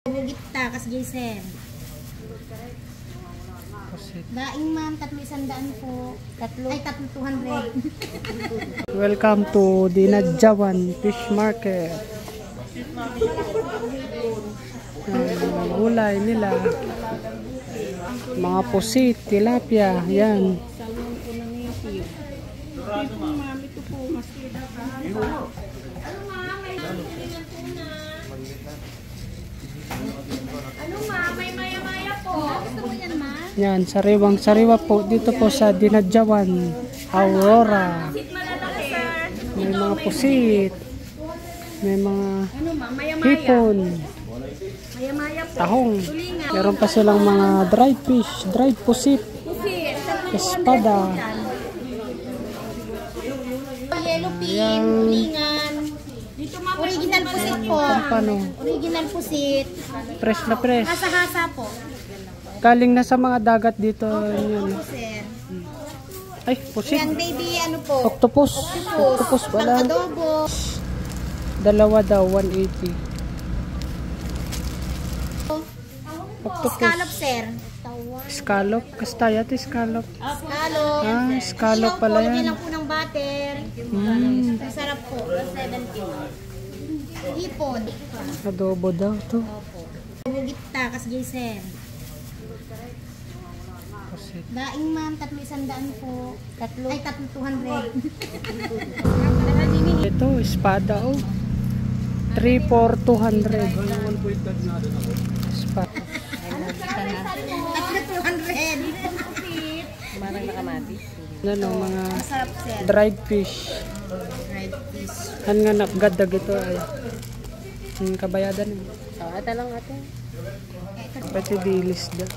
Gita kas Jason. Daing ma'am, 300 po. Ay, 200. Welcome to Dinadjawan Fish Market. Gulay nila. Mga pusit, tilapia, yan. Ano ma'am, may maya-maya po. Gusto mo yan ma'am? Yan, sariwang-sariwa po dito po sa Dinadjawan, Aurora. May mga pusit. May mga hipon. Maya-maya po. Tahong. Meron pa silang mga dried fish, dried pusit, espada. Yellow pin, ulingan. Original pusit po. Pampano. Original pusit. Fresh na fresh. Hasa-hasa po. Galing na sa mga dagat dito. Yan. Opo, sir. Ay, pusit. Yan baby, ano po? Octopus. Octopus pala. Pang-adobo. Dalawa daw, 180. Octopus. Scallop, sir. Scallop. Kastaya ito, scallop. Scallop. Ah, scallop pala Lagyan yan. lang po ng butter. Masarap po. 70. Hipon. Adobo daw to. Opo. Gita kas Jason. Pusit. Daing ma'am, 300 po. Ay, 200. Ito, espada oh. 3 for 200. Espada. 200. Marang nakamatis. Ano, mga Masarap, sir. dried fish. Dried fish. Han nga napgadag ito ay. Ang kabayadan. Ata lang ate. Pati dilis daw.